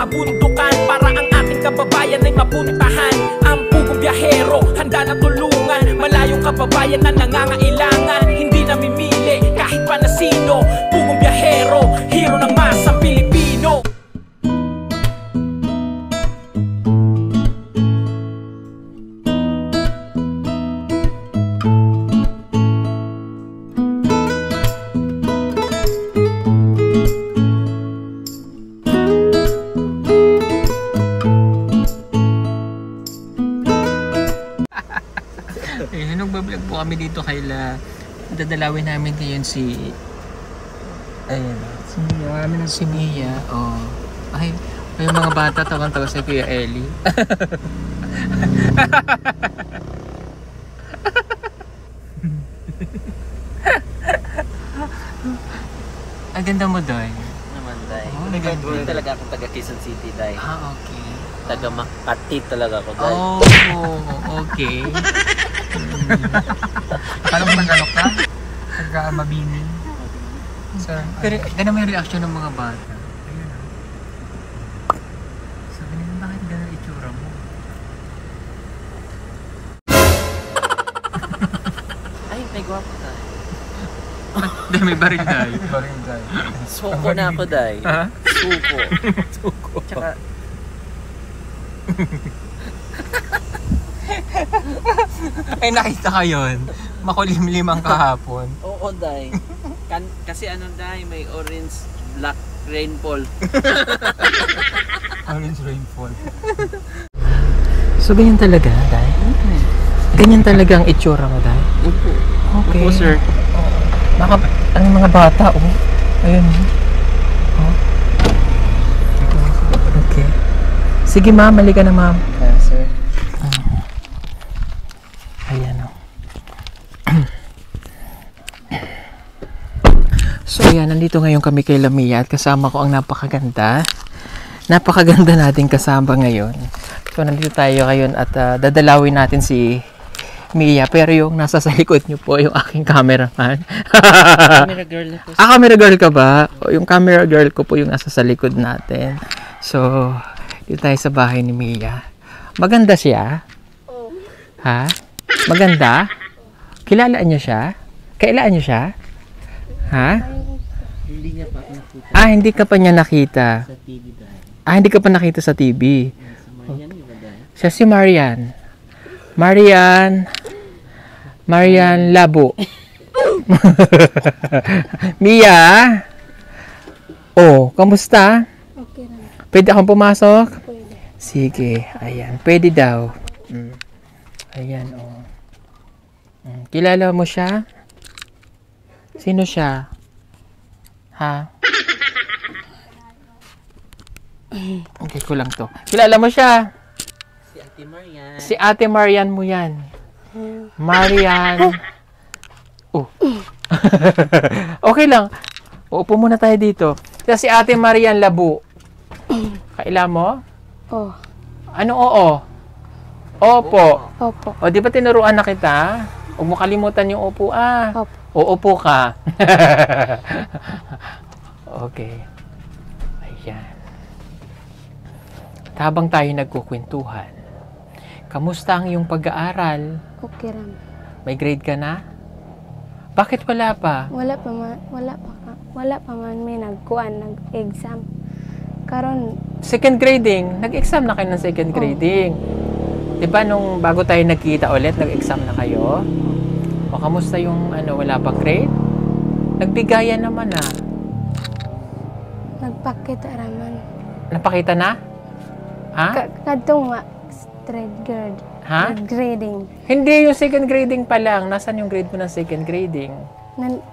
kabundukan para ang ating kababayan ay mapuntahan. Ang pugong biyahero, handa na tulungan malayong kababayan na nangangailangan. Hindi namimili kahit pa na sino. Pugong biyahero, hero ng masang Pilipino. Ayun, nagbablog po kami dito kay La. Dadalawin namin ngayon si... Ayun, si Mia. Oh. Ay, yung mga bata tawang-tawa si Kuya Ellie. Ang ganda mo, Doy. Naman, Day. Hindi talaga ako taga Quezon City, Day. Ah, okay. Taga Makati talaga ako, Day. Oh, okay. Parang manalo ka? Taga Mabini. So, pero ganun may reaction ng mga bata. Ayun. Sabi nila, bakit ganun itsura mo? Ay, may gwapo, Day. Dahil may baril tayo. Suko na ako, Day. Ha? Suko. Suko. Tsaka, Ay, nakita ka yun. Makulimlim ang kahapon. oo, Day. Kasi ano, Day, may orange black rainfall. Orange rainfall. So, ganyan talaga, Day? Ganyan talaga ang itsura mo, Day? Opo. Okay. Opo, sir. Ang mga bata, oh. Ayun. Oh. Okay. Sige, ma'am. Mali ka na, ma'am. Yes, sir. Ayan, oh. So, ayan. Nandito ngayon kami kay Lamia at kasama ko ang napakaganda nating kasama ngayon. So, nandito tayo ngayon at dadalawin natin si Mia, pero yung nasa sa likod niyo po yung aking cameraman. Camera girl na po. Camera girl ka ba? O, yung camera girl ko po yung nasa sa likod natin. So, dito tayo sa bahay ni Mia. Maganda siya? Oh. Ha? Maganda? Kilalaan niyo siya? Kailaan niyo siya? Ha? Hindi niya pa nakita. Hindi ka pa niya nakita. Sa TV, Day. Hindi ka pa nakita sa TV. Sa Marian, iba, Day. Siya si Marian. Marian Labo. Mia? Oh, kamusta? Okay lang. Pwede akong pumasok? Pwede. Sige, ayan. Pwede daw. Ayan, oh. Kilala mo siya? Sino siya? Ha? Okay ko lang to. Kilala mo siya? Si Ate Marian. Si Ate Marian mo yan. Marian. Oh. Okay lang. Uupo muna tayo dito. Si Ate Marian Labo. Kaila mo? Oh. Ano oo? Opo. Opo. O, di ba tinuruan na kita? Huwag mo kalimutan yung upo. Opo. Uupo ka. Okay. Ayan. Habang tayo nagkukwentuhan, kamusta ang iyong pag-aaral? Okay lang. May grade ka na? Bakit wala pa? Wala pa man may nag-exam. Karon Second grading. Nag-exam na kayo ng second grading. Di ba nung bago tayo nagkita ulit, nag-exam na kayo? O kamusta yung wala pa grade? Nagbigayan naman nagpakita raman. Napakita na? Ha? Kadtong third grade. Ha? Grading. Hindi, yung second grading pa lang. Nasaan yung grade mo ng second grading?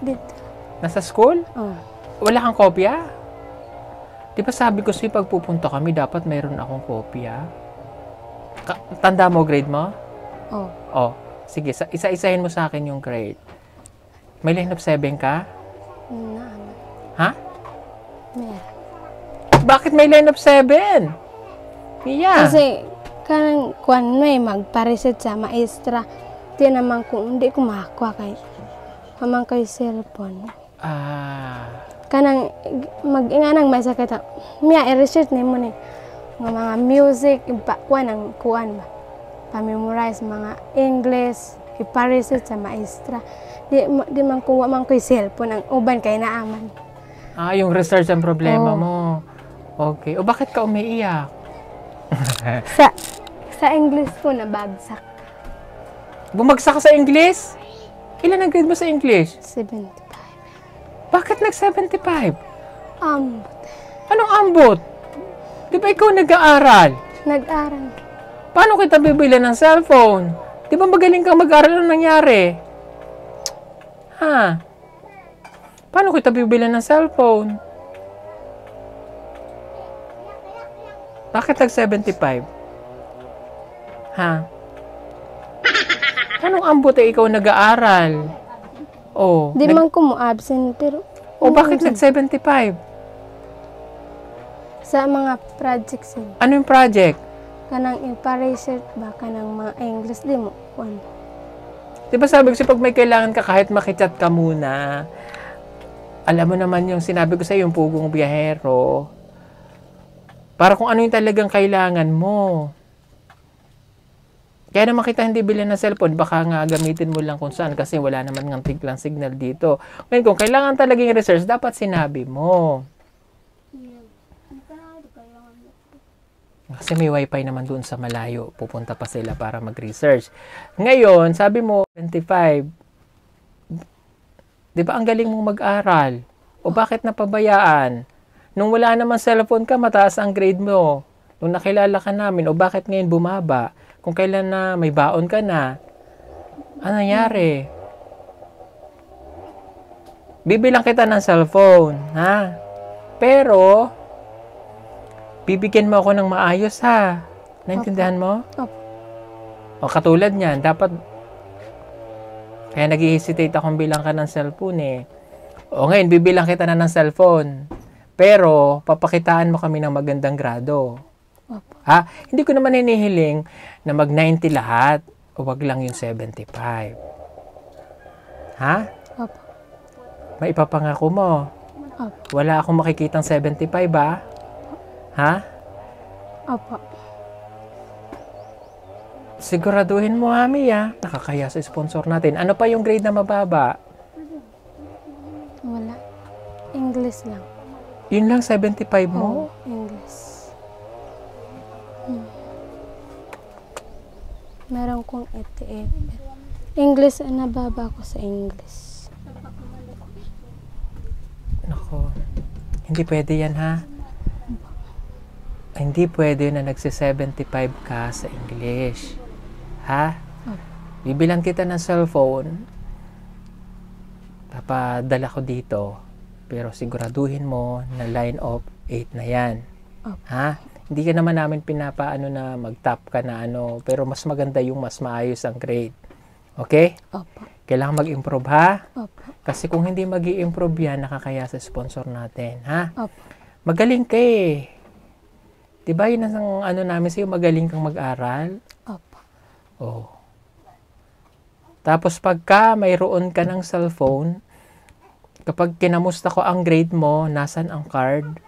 Dito. Nasa school? Oh. Wala kang kopya? Di ba sabi ko sa'yo, pag pupunta kami, dapat mayroon akong kopya? Tanda mo grade mo? Oh. Oh, sige, isa-isahin mo sa akin yung grade. May line of 7 ka? Naaman. Ha? Meron. Bakit may line of 7? Mia. Kasi kanang kuan may magpariset sa maestra. Di naman kung hindi ko makakuha kay mamang kay cellphone. kanang mag-inganang may sakit. Miya i-research nimo ni nga mga music ipa kuan ang kuan ba. Pa-memorize mga English, ipa-research sa maestra. Di man kuha man ko'y cellphone ang uban kay naaman. Yung research ang problema mo. Okay. O bakit ka umiiyak? Sa English po nabagsak. Bumagsak ka sa English? Ilan ang grade mo sa English? 75. Bakit nag-75? Ambot. Anong ambot? Di ba ikaw nag-aaral? Nag-aral. Paano kita bibili ng cellphone? Di ba magaling kang mag-aaral? Anong nangyari? Ha? Paano kita bibili ng cellphone? Bakit nag-75? Ha? Anong ambot ikaw nag-aaral? Oh. Di man ko mo absent pero Bakit nag-75? sa mga projects yun. Ano yung project? Kanang ipa-research ba kanang mga English di mo kuan. Di ba sabi ko siya, pag may kailangan ka, kahit makichat ka muna, alam mo naman yung sinabi ko sa yung pugong biyahero, para kung ano yung talagang kailangan mo. Kaya naman kita hindi bilhin ng cellphone, baka nga gamitin mo lang kung saan kasi wala naman ng tiglang signal dito. Ngayon, kung kailangan talaga yung research, dapat sinabi mo. Kasi may wifi naman doon sa malayo. Pupunta pa sila para mag-research. Ngayon, sabi mo, 25. Di ba ang galing mong mag-aral? O bakit napabayaan? Nung wala naman cellphone ka, mataas ang grade mo. Nung nakilala ka namin, o bakit ngayon bumaba? Kung kailan na may baon ka na, ano nangyari? Bibilang kita ng cellphone, ha? Pero, bibigyan mo ako ng maayos, ha? Naintindihan mo? Opo. O katulad niyan, dapat, kaya nag-hesitate akong bilang ka ng cellphone, eh. O ngayon, bibilang kita na ng cellphone. Pero, papakitaan mo kami ng magandang grado. Opo. Ha? Hindi ko naman hinihiling na mag-90 lahat. O wag lang yung 75. Ha? Opo. May ipapangako mo. Opo. Wala akong makikitang 75, ba? Ha? Opo. Siguraduhin mo, Mia. Nakakaya sa sponsor natin. Ano pa yung grade na mababa? Wala. English lang. Yun lang, 75 mo? English. Meron kong 88. English, nababa ko sa English. Nako. Hindi pwede yan, ha? Hindi pwede na nagsi-75 ka sa English. Ha? Bibilang kita ng cellphone. Papadala ko dito. Pero siguraduhin mo na line of 8 na yan. Ha? Hindi ka naman namin pinapaano na mag-top ka na ano. Pero mas maganda yung mas maayos ang grade. Okay? Opo. Kailangan mag-improve, ha? Opo. Kasi kung hindi mag-i-improve yan, nakakaya sa sponsor natin. Ha? Opo. Magaling ka eh. Diba yun ang ano namin sa'yo, magaling kang mag-aral? Opo. Oh. Tapos pagka mayroon ka ng cellphone, kapag kinamusta ko ang grade mo, nasan ang card?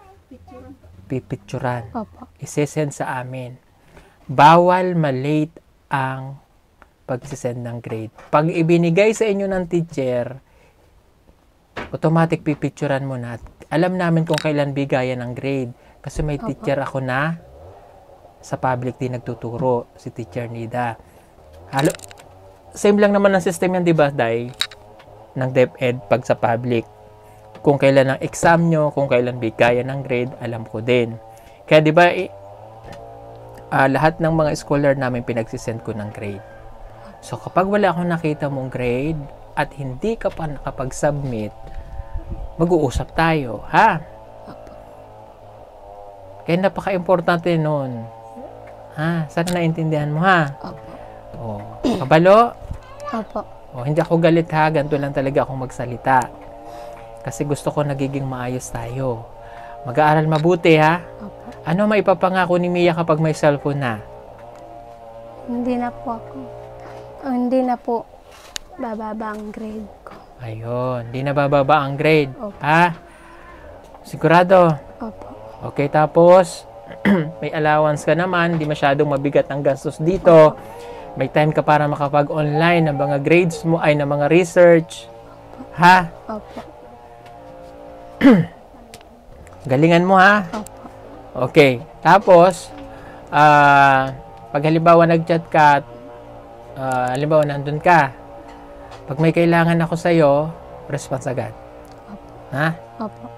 Pipicturan. Opo. Isesend sa amin. Bawal malate ang pagsisend ng grade. Pag ibinigay sa inyo ng teacher, automatic pipicturan mo na. Alam namin kung kailan bigayan ng grade. Kasi may teacher ako na sa public din nagtuturo, si Teacher Nida. Same lang naman ang system yan, di ba, Day? Ng DepEd pag sa public. Kung kailan ang exam nyo, kung kailan bigayan ng grade, alam ko din. Kaya di ba, lahat ng mga scholar namin pinagsisend ko ng grade. So kapag wala akong nakita mong grade at hindi ka pa nakapag-submit, mag-uusap tayo, ha? Kaya napaka-importante nun. Ha? Sana naintindihan mo, ha? Opo. O, kabalo? Opo. O, hindi ako galit, ha? Ganito lang talaga akong magsalita. Kasi gusto ko nagiging maayos tayo. Mag-aaral mabuti, ha? Opo. Ano maipapangako ni Mia kapag may cellphone na? Hindi na po ako. Hindi na po bababa ang grade ko. Ayun, hindi na bababa ang grade. Opo. Ha? Sigurado? Opo. Okay, tapos, may allowance ka naman, hindi masyadong mabigat ang gastos dito. May time ka para makapag-online ng mga grades mo, ay ng mga research. Ha? Opo. Galingan mo, ha? Opo. Okay. Tapos, pag halimbawa nag-chat ka, halimbawa nandun ka, pag may kailangan ako sa'yo, response agad. Ha? Opo.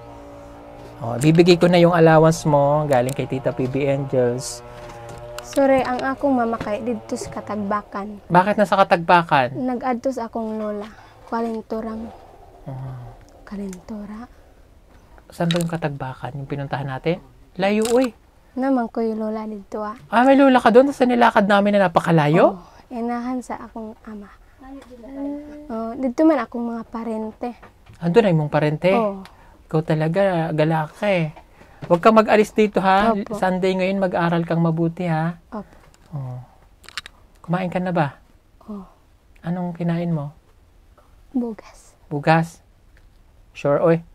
O, bibigay ko na yung allowance mo galing kay Tita PB Angels. Sorry, ang akong mama kay dito sa Katagbakan. Bakit nasa Katagbakan? Nag-adtos akong lola. Kalinturang. Kalintura. Saan ba yung Katagbakan? Yung pinuntahan natin? Layo, uy. Naman ko yung lola dito ah. May lula ka doon? Sa nilakad namin na napakalayo? Oh, inahan sa akong ama. Dito man akong mga parente. Andun ay mong parente. Oh. Ikaw talaga, gala ka eh. Huwag ka mag-alis dito ha. Opo. Sunday ngayon, mag-aral kang mabuti ha. Opo. Oh. Kumain ka na ba? Oh. Anong kinain mo? Bugas. Bugas? Sure, oy.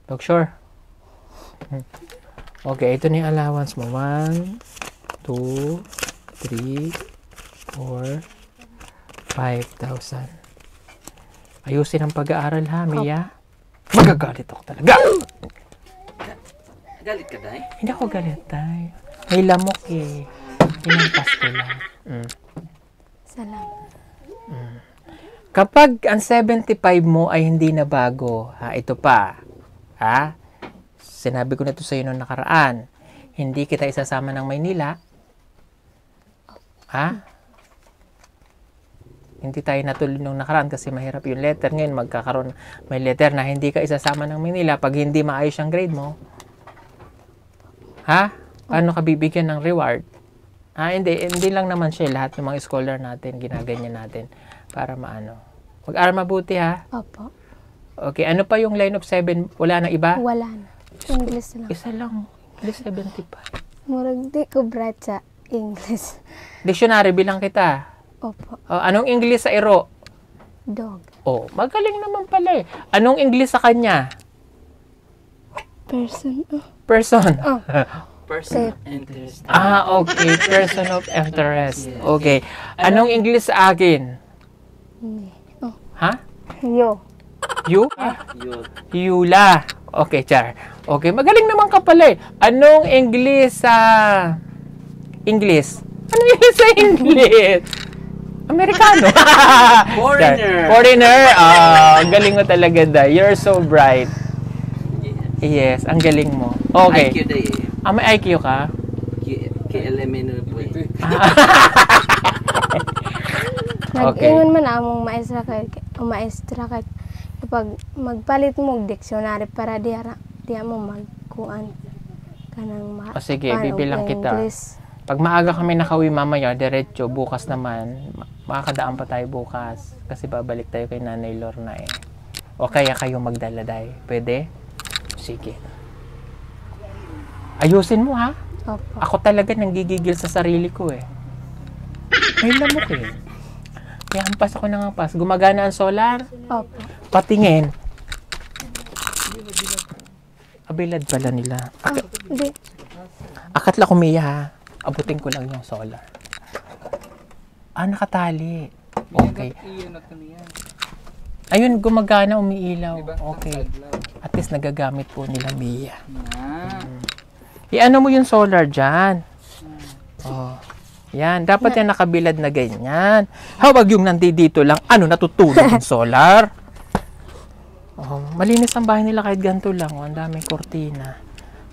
Dog sure. Okay, ito na yung allowance mo. 1, 2, 3, 4, 5,000. Ayusin ang pag-aaral ha, Mia. Magagalit ako talaga. Galit ka, Day? Hindi ako galit, tay. May lamok eh. Pinampas ko lang. Salamat. Kapag ang 75 mo ay hindi na bago, ito pa, sinabi ko na ito sa iyo noong nakaraan, hindi kita isasama ng Maynila, hindi tayo natuloy nung nakaraan kasi mahirap yung letter. Ngayon, magkakaroon, may letter na hindi ka isasama ng Maynila pag hindi maayos ang grade mo. Paano ka bibigyan ng reward? Hindi lang naman siya. Lahat ng mga scholar natin, ginaganyan natin para maano. Mag-aral mabuti, ha? Opo. Okay, ano pa yung line of 7? Wala na iba? Wala na. English lang. Isa lang. English 75. Murag di ko bright sa English. Dictionary, bilang kita. Opo. Anong English sa iro? Dog. Magaling naman pala eh. Anong English sa kanya? Person. Person. Person interest. Okay. Person of interest. Okay. Anong English sa akin? Yo. You? Yun. Yula. Okay, Char. Okay, magaling naman ka pala eh. Anong English sa English? Anong English sa English? Amerikano. Foreigner. Foreigner. Galing mo talaga, da. You're so bright. Yes, ang galing mo. Okay. IQ, Day. May IQ ka? KLMN po eh. Nag-ingon man among maestra kay kapag magpalit mo og dictionary para diya mo magkuan kanang sige, bibilang kita. English. Pag maaga kami nakauwi mamaya, diretso, bukas naman, makakadaan pa tayo bukas. Kasi babalik tayo kay Nanay Lorna eh. O kaya kayo magdala, Day. Pwede? Sige. Ayusin mo, ha? Opo. Ako talaga nanggigigil sa sarili ko eh. May lamok eh. Kaya ampas ako ng ampas. Gumagana ang solar. Opo. Patingin. Abilad pala nila. Di. Akat lang kumiya, ha? Abutin ko lang yung solar. Nakatali. Okay. Ayun, gumagana, umiilaw. Okay. At least nagagamit po nila Mia. Iano mo yung solar dyan. Yan. Dapat yan nakabilad na ganyan. Hawag yung nandito lang. Natutulog yung solar. Malinis ang bahay nila kahit ganito lang. Ang daming kortina.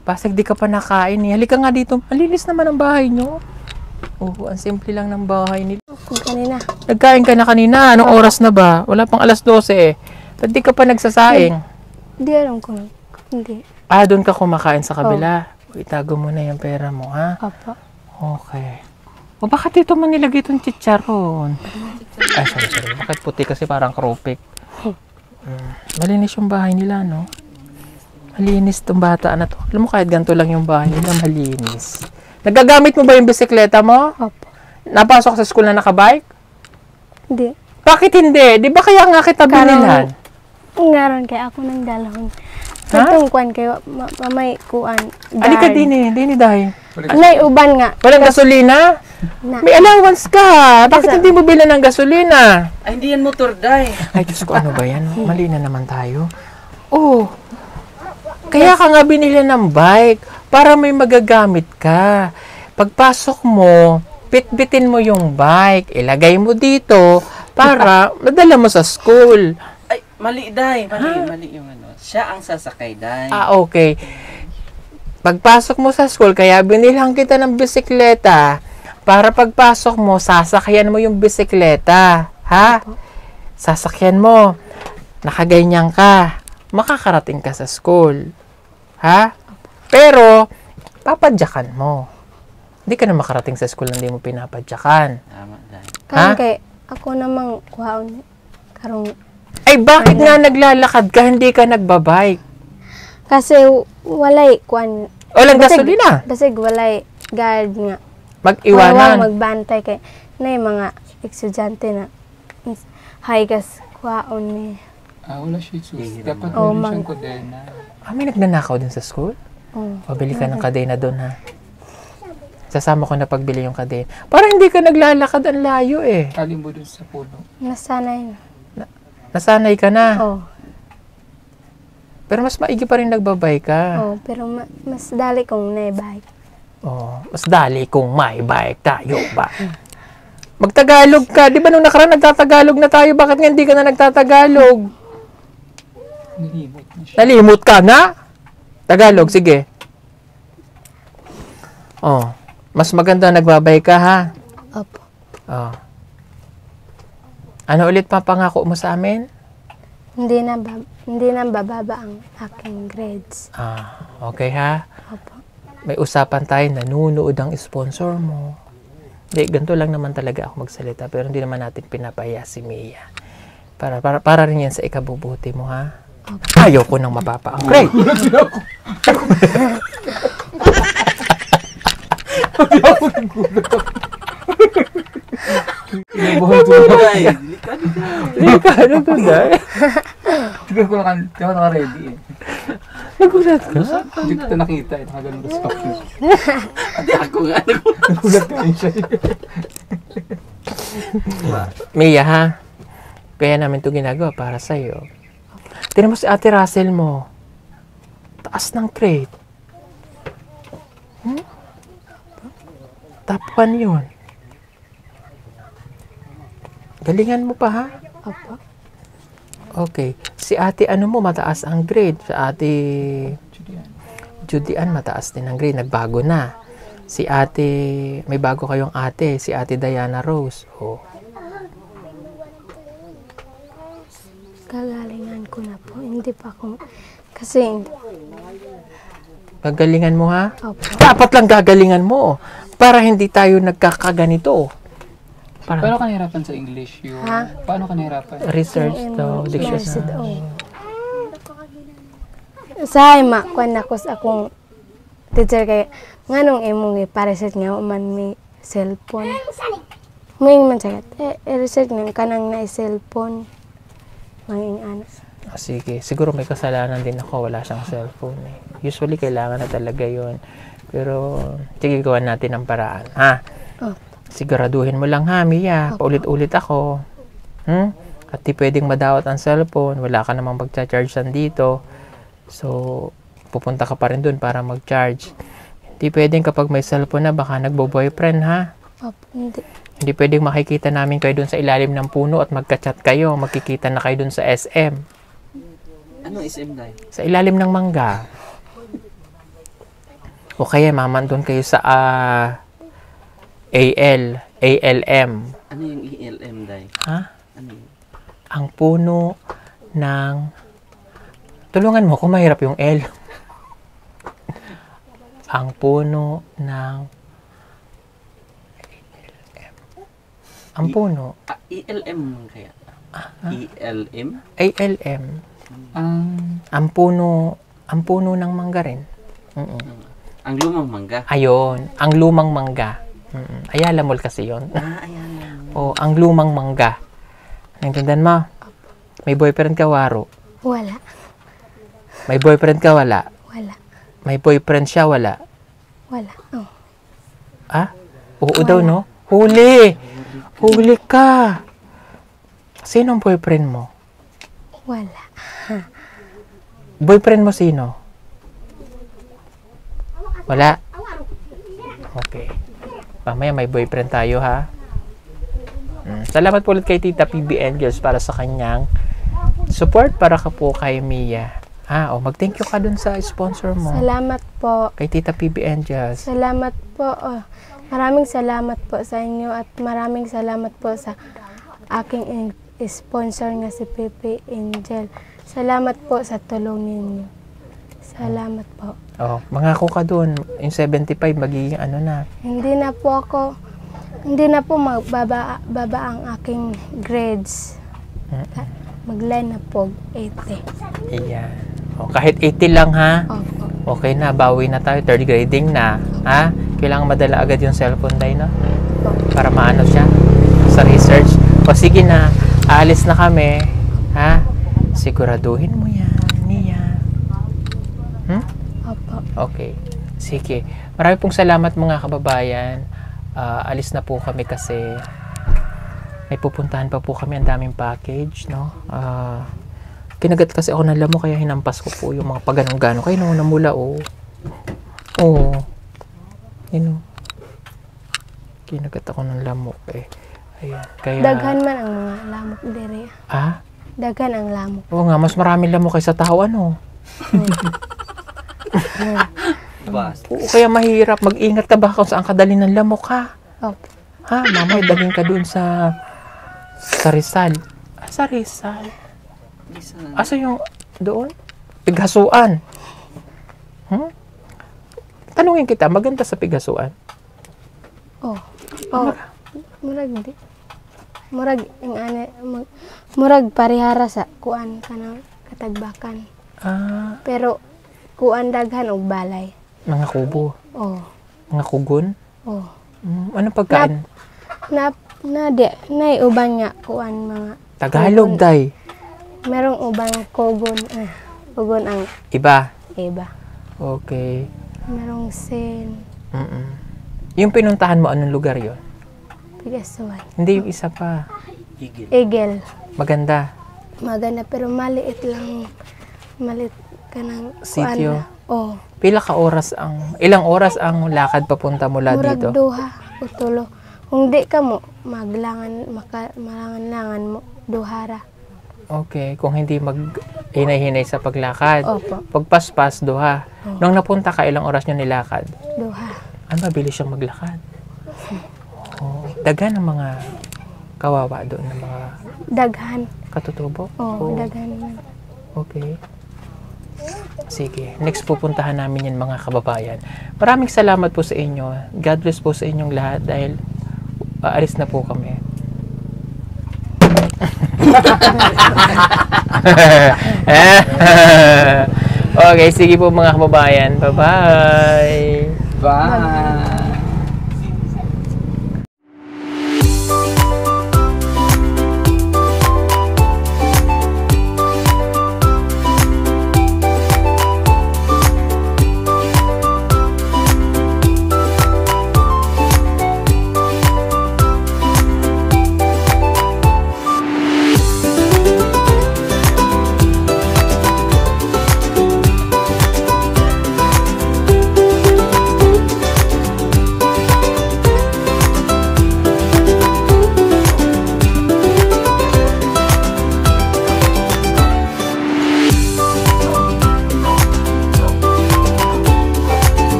Pasag di ka pa nakain eh. Halika nga dito. Malinis naman ang bahay nyo. Ang simple lang ng bahay nila. Kanina. Nagkain ka na kanina. Anong oras na ba? Wala pang alas 12 eh. Ba't di ka pa nagsasaing? Di alam ko. Hindi. Doon ka kumakain sa kabila. Itago mo na yung pera mo, ha? Opo. Okay. Bakit dito man nilagay itong chicharon? Sorry. Bakit puti? Kasi parang kropik. Malinis yung bahay nila, no? Malinis itong bata na to. Alam mo, kahit ganito lang yung bahay nila, malinis. Nagagamit mo ba yung bisikleta mo? Opo. Napasok sa school na nakabike? Hindi. Bakit hindi? Di ba kaya nga kita binilhan? Ngaron kaya ako nang dalawang Katong kuan kayo, mamay kuan. Alika din dahil. Nay uban nga. Walang gasolina? Na. May allowance ka. Bakit hindi mo bilan ng gasolina? Ay, hindi yan motor, day. Ay, Diyos ko, ano ba yan? Mali na naman tayo. Oh, kaya ka nga binili ng bike para may magagamit ka. Pagpasok mo, bitbitin mo yung bike, ilagay mo dito para madala mo sa school. Ay, mali, day. Mali yung ano. Siya ang sasakay, day. Ah, okay. Pagpasok mo sa school, kaya binilhan kita ng bisikleta para pagpasok mo, sasakyan mo yung bisikleta. Ha? Sasakyan mo. Nakaganyan ka. Makakarating ka sa school. Ha? Pero, papadyakan mo. Hindi ka na makarating sa school na hindi mo pinapadyakan. Tama, day. Karon Ha? kay ako namang kuhaon karong Ay, bakit nga naglalakad ka, hindi ka nagbabike? kasi walay kuan. Walang Basig- gasolina. Basig walay guard nga. Mag-iwanan. Wala magbantay kay na mga estudyante na high gas kuhaon ni. Wala siya sus. Dapat Oh, meron mang- siyang kodena. May nagnanakaw din sa school? Oh. Pabili ka ng kadena doon, ha? Sasama ko na pagbili yung kadena. Para hindi ka naglalakad ang layo, eh. Alin mo dun sa puno. Nasanay na. Nasanay ka na. Oh. Pero mas maigi pa rin nagbabay ka. Oh, pero mas dali kong naibike. Oh, mas dali kung may bike tayo ba? Magtagalog ka. Di ba nung nakaraan nagtatagalog na tayo? Bakit nga hindi ka na nagtatagalog? Nalimot na siya. Nalimot ka na? Tagalog, sige. Oh, mas maganda nagbabay ka, ha? Opo. Oh. Ano ulit papangako mo sa amin? Hindi na bababa ang aking grades. Okay, ha? Opo. May usapan tayo, nanunood ang sponsor mo. Hindi, ganito lang naman talaga ako magsalita, pero hindi naman natin pinapahiya si Mia. Para rin yan sa ikabubuti mo, ha? Ayaw ko nang mapapa-upgrade. Kinabahan ko na. Day, Hindi ka, ano to, Day? Hindi ko naka-ready eh. Nagulat ka? Hindi ko ito nakita eh. Nakaganon sa stop yun. Hindi ako nga. Nagulat ka rin siya. Mia, ha? Kaya namin ito ginagawa para sa'yo. Tignan mo si Ate Russell mo. Taas ng grade. Top 1 yun. Galingan mo pa, ha? Opo. Okay. Si ate, ano mo, mataas ang grade. Si ate Judy Ann, mataas din ang grade. Nagbago na. Si ate, may bago kayong ate. Si ate Diana Rose. Oh. Gagalingan ko na po. Hindi pa ako, kasi, Gagalingan mo, ha? opo. Dapat lang gagalingan mo. Para hindi tayo nagkakaganito. Paano ka nahirapan sa English yung... Ha? Paano ka nahirapan? Research to, dictionary. Sa ima, kung ako sa akong teacher kay nganong imong ipareset nga man may cellphone. Muing man sagat, i-research nga kanang na cellphone. Muing ano. Sige, siguro may kasalanan din ako. Wala siyang cellphone. Eh. Usually, kailangan na talaga yon. Pero, sige, gawan natin ang paraan. Ha? Oh. Siguraduhin mo lang, ha, Mia. Paulit-ulit ako. At di pwedeng madawat ang cellphone. Wala ka namang magcha-charge dito. So, pupunta ka pa rin dun para mag-charge. Hindi pwedeng kapag may cellphone na, baka nagbo-boyfriend, ha? Opo, hindi. Hindi pwedeng makikita namin kayo dun sa ilalim ng puno at magka-chat kayo. Magkikita na kayo dun sa SM. Anong SM, day? Sa ilalim ng mangga. O kaya mamandun kayo sa ALM. Ano yung ELM, day? Ha? Ano yun? Ang puno ng... Tulungan mo kung mahirap yung L. Ang puno ng... Ang puno. ELM kaya? ELM? ALM. Ang puno ng mangga rin. Ang lumang mangga. Ayun, ang lumang mangga. Ayala Mall kasi yon. Ayan. O, ang lumang mangga. Naintindihan mo? May boyfriend ka, Waro. Wala. May boyfriend ka, wala? Wala. May boyfriend siya, wala? Wala. Oh. Ah? Oo daw, no? Huli! Huli ka! Sinong boyfriend mo? Wala. Boyfriend mo sino? Wala? Okay. Mamaya may boyfriend tayo, ha? Salamat po ulit kay Tita PB Angels para sa kanyang support para ka po kay Mia. Mag-thank you ka dun sa sponsor mo. Salamat po. Kay Tita PB Angels. Salamat po. Maraming salamat po sa inyo at maraming salamat po sa aking sponsor nga si Pepe Angel. Salamat po sa tulong ninyo. Salamat po. Mangako ka dun. Yung 75 magiging ano na. Hindi na po magbaba ang aking grades. Mag-line na po 80. Ayan. Kahit 80 lang, ha? Opo. Okay na, bawi na tayo. Third grading na. Ha? Kailangan madala agad yung cellphone tayo, no? Para maano siya sa research. Sige na, aalis na kami. Ha? Siguraduhin mo yan, Nia. Opo. Okay. Sige. Marami pong salamat mga kababayan. Alis na po kami kasi may pupuntahan pa po kami. Ang daming package, no? Kinagat kasi ako ng lamok kaya hinampas ko po yung mga paganong-gano. Kaya nung namula, kinagat ako ng lamok eh. Ayan. Kaya, Daghan man ang mga lamok dire. Daghan ang lamok. Oo nga, mas maraming lamok kaysa tao, ano? Kaya mahirap. Mag-ingat ka ba kung saan kadali ng lamok, ha? Opo. Ha? Mamay, dalhin ka dun sa Rizal. Sa Rizal? Asa yung doon? Pighasuan. Tanungin kita, maganda sa pighasuan? Murag di. Murag parihara sa kuan kanang katagbakan. Pero kuan daghan og balay. Mga kubo? Mga kugon? Anong pagkain? Nay uban nga kuan mga Tagalog, kugon. day. Merong ubang kugon. Kugon ang Iba? iba. Okay. Merong sen. Yung pinuntahan mo, anong lugar yon? Pigasuan. Hindi yung isa pa. Eagle. Maganda. Maganda pero maliit lang. Maliit ka ng Sityo? kuan. Ilang oras ang lakad papunta mula Murag dito? duha o tulo. Kung di ka mo, malangan-langan mo, duhara. Okay, kung hindi mag-hinay-hinay sa paglakad. Opo. Pagpaspas, duha. Nung napunta ka, ilang oras nyo nilakad? Duha. Mabilis siyang maglakad. Daghan ang mga kawawa doon ng mga Daghan. katutubo? Daghan man. Okay. Sige. Next pupuntahan namin yan mga kababayan. Maraming salamat po sa inyo. God bless po sa inyong lahat dahil aalis na po kami. Okay, sige po mga kababayan. Bye-bye! Bye!